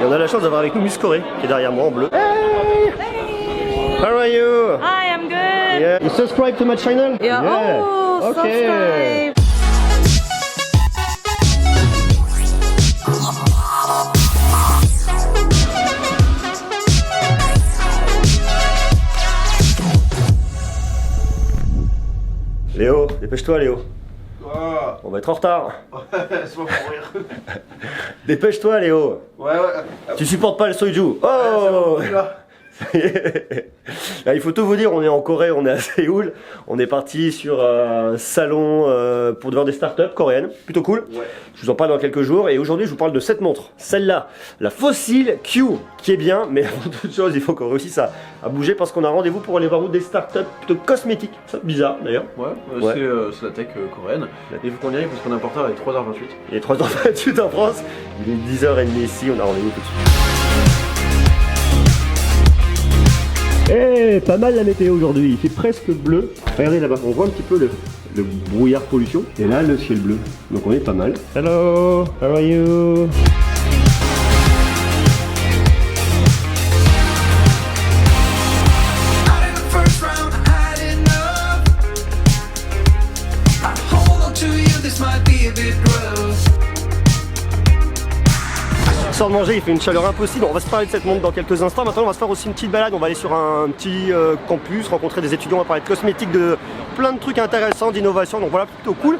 Et on a la chance d'avoir avec nous Muscoré qui est derrière moi en bleu. Hey! How are you? Hi, I'm good. Yeah. You subscribe to my channel? Yeah. Oh, subscribe. Léo, dépêche-toi Léo. Oh. On va être en retard. C'est pas pour rire. Dépêche-toi Léo. Ouais. Tu supportes pas le soju. Oh Là, il faut tout vous dire, on est en Corée, on est à Séoul. On est parti sur un salon pour voir des startups coréennes. Plutôt cool. Ouais. Je vous en parle dans quelques jours. Et aujourd'hui, je vous parle de cette montre. Celle-là, la Fossil Q, qui est bien. Mais avant toute chose, il faut qu'on réussisse à bouger parce qu'on a rendez-vous pour aller voir où des startups plutôt cosmétiques. C'est bizarre d'ailleurs. Ouais, c'est la tech coréenne. Et il faut qu'on y aille parce qu'on est en retard avec 3h28. Il est 3h28 en France. Il est 10h30 ici. On a rendez-vous tout de suite. Eh, pas mal la météo aujourd'hui, il fait presque bleu. Regardez là-bas, on voit un petit peu le brouillard pollution. Et là, le ciel bleu. Donc on est pas mal. Hello, how are you? Sort de manger, il fait une chaleur impossible. On va se parler de cette montre dans quelques instants. Maintenant, on va se faire aussi une petite balade. On va aller sur un petit campus, rencontrer des étudiants. On va parler de cosmétiques, de plein de trucs intéressants, d'innovation. Donc voilà, plutôt cool.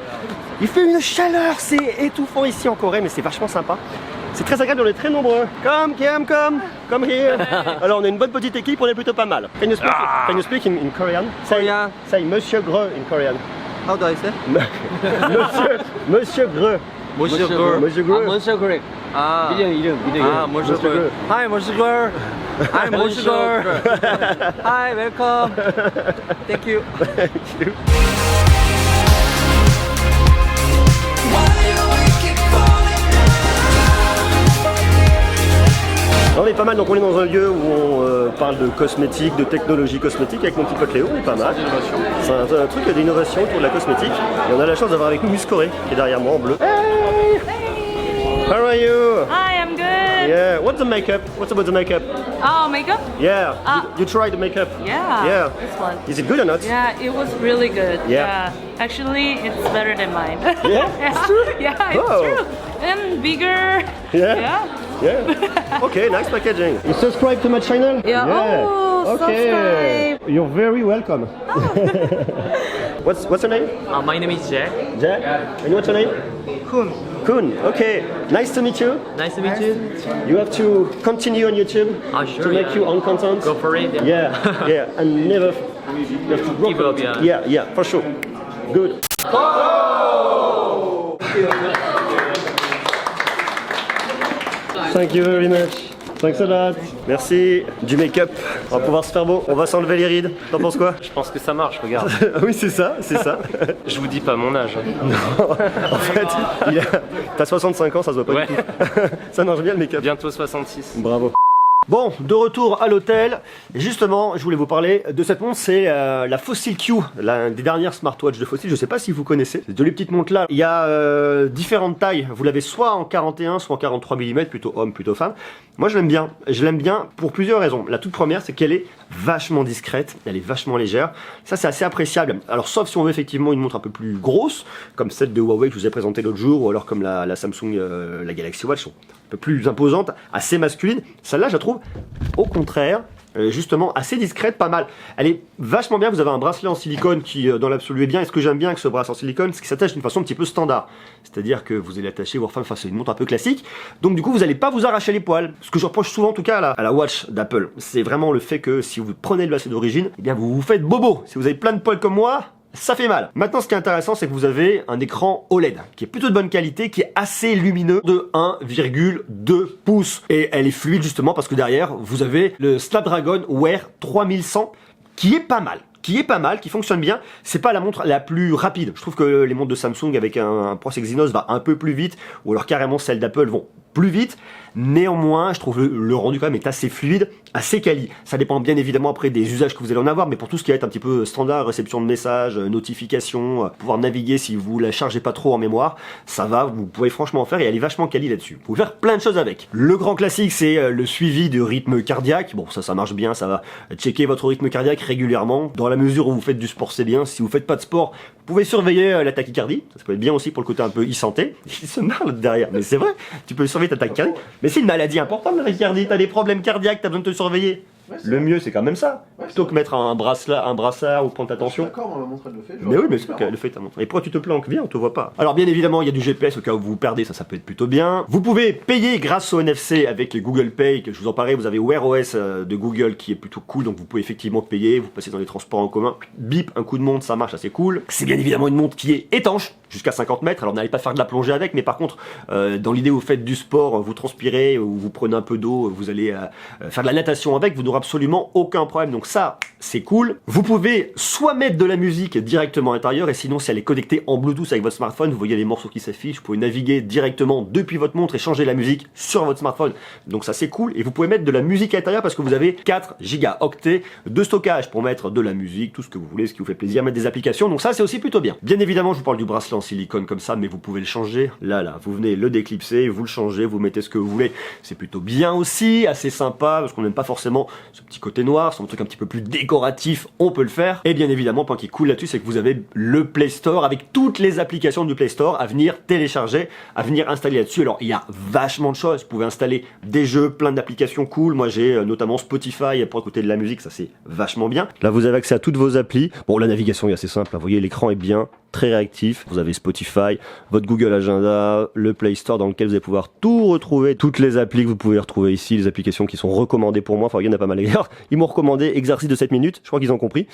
Il fait une chaleur, c'est étouffant ici en Corée, mais c'est vachement sympa. C'est très agréable, on est très nombreux. Come here. Alors, on est une bonne petite équipe, on est plutôt pas mal. Can you speak in Korean? Say Monsieur Greux in Korean. How do I say? Monsieur Greux. Monsieur Greux. Monsieur Greux. Ah. 이름. Monsieur Greux. Hi, Monsieur Greux. I'm Monsieur Greux. Hi, welcome. Thank you. On est pas mal, donc on est dans un lieu où on parle de cosmétiques, de technologie cosmétique avec mon petit pote Léo, on est pas mal. C'est un truc d'innovation autour de la cosmétique. Et on a la chance d'avoir avec nous Muscoré qui est derrière moi en bleu. Hey! How are you? Hi, I'm good. Yeah, what's the makeup? What's about the makeup? Oh, makeup? Yeah, you tried the makeup? Yeah. This one. Is it good or not? Yeah, it was really good. Yeah. Actually, it's better than mine. Yeah? It's true? Yeah, it's Oh. true. And bigger. Yeah. Okay, nice packaging. You subscribe to my channel? Yeah. Oh, okay. subscribe. You're very welcome. What's your name? My name is Jack. Jack? And what's your name? Kun. Okay. Nice to meet you. Nice to meet you. You have to continue on YouTube Sure, to make your own content. Go for it. Yeah, and never you have to Give up, yeah. Yeah, for sure. Good. Thank you very much. Thanks a lot. Merci. Du make-up. On va pouvoir se faire beau. On va s'enlever les rides. T'en penses quoi? Je pense que ça marche, regarde. Oui, c'est ça. Je vous dis pas mon âge. En fait, t'as 65 ans, ça se voit pas Ouais. du tout. Ça marche bien le make-up. Bientôt 66. Bravo. Bon, de retour à l'hôtel. Et justement, je voulais vous parler de cette montre, c'est la Fossil Q, l'un des dernières smartwatches de Fossil. Je sais pas si vous connaissez. C'est de les petites montres là. Il y a différentes tailles. Vous l'avez soit en 41, soit en 43 mm, plutôt homme, plutôt femme. Moi, je l'aime bien. Je l'aime bien pour plusieurs raisons. La toute première, c'est qu'elle est vachement discrète. Elle est vachement légère. Ça, c'est assez appréciable. Alors, sauf si on veut effectivement une montre un peu plus grosse, comme celle de Huawei que je vous ai présentée l'autre jour, ou alors comme la Samsung, la Galaxy Watch, sont un peu plus imposante, assez masculine. Celle-là, je la trouve au contraire justement assez discrète, pas mal. Elle est vachement bien. Vous avez un bracelet en silicone qui dans l'absolu est bien. Et ce que j'aime bien avec ce bracelet en silicone, c'est qu'il s'attache d'une façon un petit peu standard. C'est-à-dire que vous allez l'attacher, enfin c'est une montre un peu classique. Donc du coup vous n'allez pas vous arracher les poils. Ce que je reproche souvent en tout cas à la watch d'Apple, c'est vraiment le fait que si vous prenez le bracelet d'origine, eh bien vous vous faites bobo. Si vous avez plein de poils comme moi, ça fait mal. Maintenant, ce qui est intéressant, c'est que vous avez un écran OLED qui est plutôt de bonne qualité, qui est assez lumineux, de 1,2 pouces. Et elle est fluide justement parce que derrière, vous avez le Snapdragon Wear 3100 qui est pas mal. Qui fonctionne bien. C'est pas la montre la plus rapide. Je trouve que les montres de Samsung avec un processeur Exynos va un peu plus vite, ou alors carrément celles d'Apple vont plus vite. Néanmoins, je trouve le rendu quand même est assez fluide, assez quali. Ça dépend bien évidemment après des usages que vous allez en avoir, mais pour tout ce qui va être un petit peu standard, réception de messages, notifications, pouvoir naviguer si vous la chargez pas trop en mémoire, ça va, vous pouvez franchement en faire et elle est vachement quali là-dessus. Vous pouvez faire plein de choses avec. Le grand classique, c'est le suivi de rythme cardiaque. Bon, ça marche bien, ça va checker votre rythme cardiaque régulièrement. Dans la mesure où vous faites du sport, c'est bien. Si vous faites pas de sport, vous pouvez surveiller la tachycardie. Ça peut être bien aussi pour le côté un peu e-santé. Il se marre là derrière, mais c'est vrai. Tu peux surveiller ta tachycardie. Mais c'est une maladie importante, la tachycardie. T'as des problèmes cardiaques, t'as besoin de te surveiller. Ouais, Le mieux, c'est quand même ça. Ouais, Plutôt que mettre un brassard ou prendre ta tension. D'accord, ma montre elle le fait. Mais oui, mais c'est qu'elle le fait ta montre. Et pourquoi tu te planques? Viens, on te voit pas. Alors bien évidemment, il y a du GPS au cas où vous vous perdez, ça peut être plutôt bien. Vous pouvez payer grâce au NFC avec Google Pay, que je vous en parlais, vous avez Wear OS de Google qui est plutôt cool, donc vous pouvez effectivement payer, vous passez dans les transports en commun, bip, un coup de montre, ça marche, assez cool. C'est bien évidemment une montre qui est étanche, jusqu'à 50 mètres, alors n'allez pas faire de la plongée avec, mais par contre, dans l'idée où vous faites du sport, vous transpirez, ou vous prenez un peu d'eau, vous allez faire de la natation avec, vous n'aurez absolument aucun problème, donc ça, c'est cool. Vous pouvez soit mettre de la musique directement à l'intérieur, et sinon si elle est connectée en Bluetooth avec votre smartphone, vous voyez les morceaux qui s'affichent, vous pouvez naviguer directement depuis votre montre et changer la musique sur votre smartphone, donc ça c'est cool. Et vous pouvez mettre de la musique à l'intérieur parce que vous avez 4 gigaoctets de stockage pour mettre de la musique, tout ce que vous voulez, ce qui vous fait plaisir, mettre des applications, donc ça c'est aussi plutôt bien. Bien évidemment, je vous parle du bracelet en silicone comme ça, mais vous pouvez le changer, là, vous venez le déclipser, vous le changez, vous mettez ce que vous voulez, c'est plutôt bien aussi, assez sympa, parce qu'on n'aime pas forcément ce petit côté noir, c'est un truc un petit peu plus décoratif, on peut le faire. Et bien évidemment, point qui est cool là-dessus, c'est que vous avez le Play Store avec toutes les applications du Play Store à venir télécharger, à venir installer là-dessus. Alors il y a vachement de choses, vous pouvez installer des jeux, plein d'applications cool. Moi j'ai notamment Spotify pour écouter de la musique, ça c'est vachement bien. Là vous avez accès à toutes vos applis. Bon, la navigation est assez simple, vous voyez l'écran est bien, très réactif. Vous avez Spotify, votre Google Agenda, le Play Store dans lequel vous allez pouvoir tout retrouver, toutes les applis que vous pouvez retrouver ici, les applications qui sont recommandées pour moi. Enfin, il y en a pas mal d'ailleurs. Ils m'ont recommandé exercice de 7 minutes. Je crois qu'ils ont compris.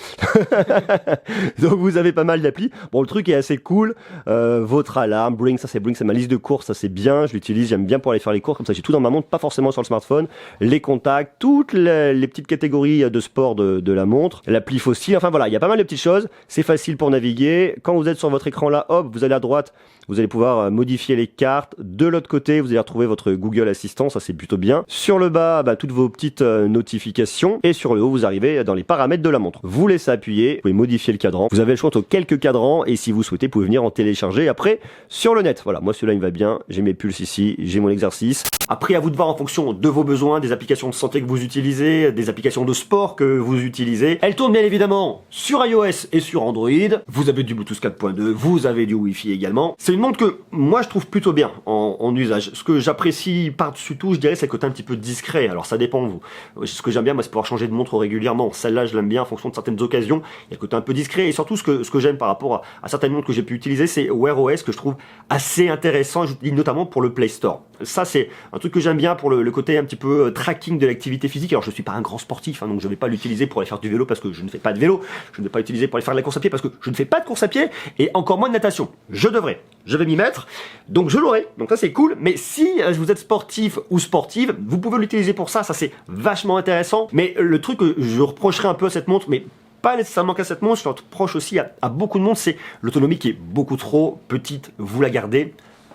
Donc vous avez pas mal d'applis. Bon, le truc est assez cool. Votre alarme, Bring, c'est ma liste de courses, ça c'est bien. Je l'utilise, j'aime bien pour aller faire les courses. Comme ça, j'ai tout dans ma montre, pas forcément sur le smartphone. Les contacts, toutes les petites catégories de sport de la montre. L'appli Fossil. Enfin voilà, il y a pas mal de petites choses. C'est facile pour naviguer. Quand vous êtes sur votre écran là, hop, vous allez à droite, vous allez pouvoir modifier les cartes. De l'autre côté, vous allez retrouver votre Google Assistant, ça c'est plutôt bien. Sur le bas, toutes vos petites notifications. Et sur le haut, vous arrivez dans les paramètres de la montre. Vous laissez appuyer, vous pouvez modifier le cadran. Vous avez le choix entre quelques cadrans et si vous souhaitez, vous pouvez venir en télécharger après sur le net. Voilà, moi celui-là il me va bien. J'ai mes pulses ici, j'ai mon exercice. Après, à vous de voir en fonction de vos besoins, des applications de santé que vous utilisez, des applications de sport que vous utilisez. Elle tourne bien évidemment sur iOS et sur Android. Vous avez du Bluetooth 4.2, vous avez du Wi-Fi également. C'est une montre que moi je trouve plutôt bien en usage. Ce que j'apprécie par-dessus tout, je dirais, c'est le côté un petit peu discret. Alors ça dépend de vous. Ce que j'aime bien, moi, c'est pouvoir changer de montre régulièrement. Celle-là, je l'aime bien en fonction de certaines occasions. Il y a le côté un peu discret. Et surtout, ce que j'aime par rapport à certaines montres que j'ai pu utiliser, c'est Wear OS que je trouve assez intéressant, notamment pour le Play Store. Ça, c'est un truc que j'aime bien pour le côté un petit peu tracking de l'activité physique. Alors, je suis pas un grand sportif, donc je vais pas l'utiliser pour aller faire du vélo parce que je ne fais pas de vélo. Je ne vais pas l'utiliser pour aller faire de la course à pied parce que je ne fais pas de course à pied et encore moins de natation. Je devrais. Je vais m'y mettre. Donc, je l'aurai. Donc, ça, c'est cool. Mais si vous êtes sportif ou sportive, vous pouvez l'utiliser pour ça. Ça, c'est vachement intéressant. Mais le truc que je reprocherais un peu à cette montre, mais pas nécessairement qu'à cette montre, je le reproche aussi à beaucoup de montres, c'est l'autonomie qui est beaucoup trop petite. Vous la gardez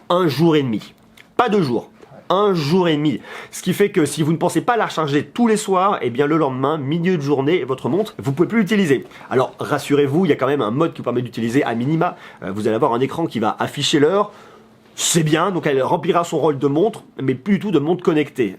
1 jour et demi. Pas 2 jours. 1 jour et demi. Ce qui fait que si vous ne pensez pas la recharger tous les soirs, et bien le lendemain, milieu de journée, votre montre, vous pouvez plus l'utiliser. Alors rassurez-vous, il y a quand même un mode qui vous permet d'utiliser à minima. Vous allez avoir un écran qui va afficher l'heure. C'est bien, donc elle remplira son rôle de montre, mais plus du tout de montre connectée.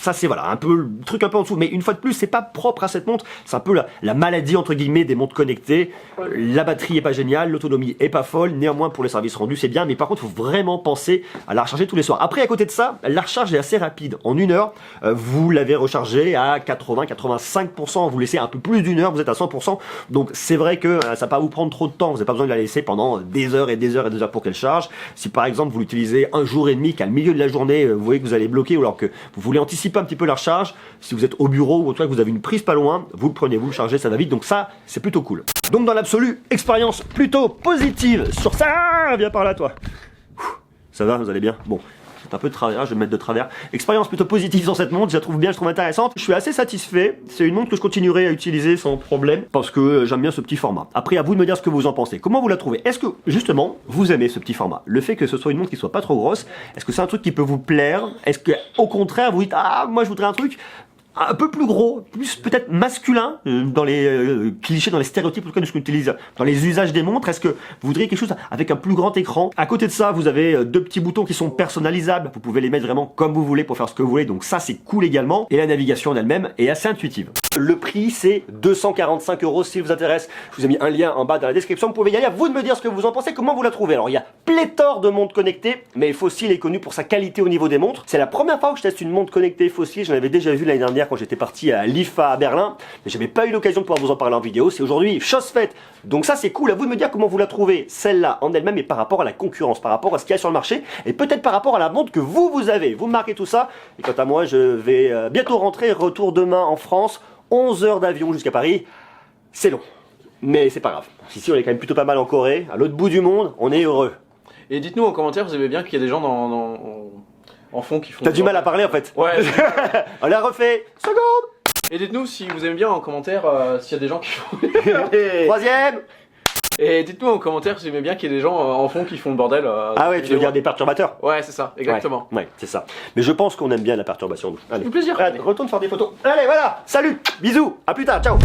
Ça c'est voilà un peu le truc un peu en dessous, mais une fois de plus c'est pas propre à cette montre, c'est un peu la maladie entre guillemets des montres connectées. La batterie est pas géniale, l'autonomie est pas folle, néanmoins pour les services rendus c'est bien, mais par contre il faut vraiment penser à la recharger tous les soirs. Après à côté de ça, la recharge est assez rapide, en 1 heure vous l'avez rechargé à 80-85%, vous laissez un peu plus d'1 heure, vous êtes à 100%, donc c'est vrai que ça va pas vous prendre trop de temps, vous n'avez pas besoin de la laisser pendant des heures et des heures et des heures pour qu'elle charge. Si par exemple vous l'utilisez 1 jour et demi, qu'à le milieu de la journée vous voyez que vous allez bloquer ou alors que vous voulez anticiper un petit peu la recharge, si vous êtes au bureau ou en tout cas que vous avez une prise pas loin, vous le prenez, vous le chargez, ça va vite, donc ça c'est plutôt cool. Donc dans l'absolu, expérience plutôt positive sur ça. Viens par là toi. Ça va, vous allez bien? Bon, C'est un peu de travers, je vais me mettre de travers. Expérience plutôt positive sur cette montre, je la trouve bien, je trouve intéressante. Je suis assez satisfait. C'est une montre que je continuerai à utiliser sans problème parce que j'aime bien ce petit format. Après, à vous de me dire ce que vous en pensez. Comment vous la trouvez? Est-ce que, justement, vous aimez ce petit format? Le fait que ce soit une montre qui soit pas trop grosse, est-ce que c'est un truc qui peut vous plaire? Est-ce que, au contraire, vous dites, ah, moi je voudrais un truc un peu plus gros, plus peut-être masculin, dans les clichés, dans les stéréotypes, en tout cas de ce qu'on utilise dans les usages des montres. Est-ce que vous voudriez quelque chose avec un plus grand écran? À côté de ça, vous avez deux petits boutons qui sont personnalisables. Vous pouvez les mettre vraiment comme vous voulez pour faire ce que vous voulez. Donc ça, c'est cool également. Et la navigation en elle-même est assez intuitive. Le prix, c'est 245 € si vous intéresse. Je vous ai mis un lien en bas dans la description. Vous pouvez y aller. À vous de me dire ce que vous en pensez, comment vous la trouvez. Alors, il y a pléthore de montres connectées, mais Fossil est connu pour sa qualité au niveau des montres. C'est la première fois que je teste une montre connectée Fossil. J'en avais déjà vu l'année dernière quand j'étais parti à l'IFA à Berlin, mais j'avais pas eu l'occasion de pouvoir vous en parler en vidéo. C'est aujourd'hui chose faite. Donc ça, c'est cool. À vous de me dire comment vous la trouvez, celle-là en elle-même, et par rapport à la concurrence, par rapport à ce qu'il y a sur le marché, et peut-être par rapport à la montre que vous avez. Vous marquez tout ça. Et quant à moi, je vais bientôt rentrer. Retour demain en France. 11 heures d'avion jusqu'à Paris, c'est long, mais c'est pas grave. Ici on est quand même plutôt pas mal en Corée, à l'autre bout du monde, on est heureux. Et dites-nous en commentaire, vous aimez bien qu'il y ait des gens en fond qui font... T'as du mal à parler en fait. Ouais. On l'a refait, seconde. Et dites-nous si vous aimez bien en commentaire s'il y a des gens qui font... Troisième. Et dites-nous en commentaire si vous aimez bien qu'il y ait des gens en fond qui font le bordel. Ah ouais, tu veux dire des perturbateurs? Ouais, c'est ça, exactement. Ouais, c'est ça. Mais je pense qu'on aime bien la perturbation. Allez. Du plaisir. Allez, retourne faire des photos. Allez, voilà, salut, bisous, à plus tard, ciao.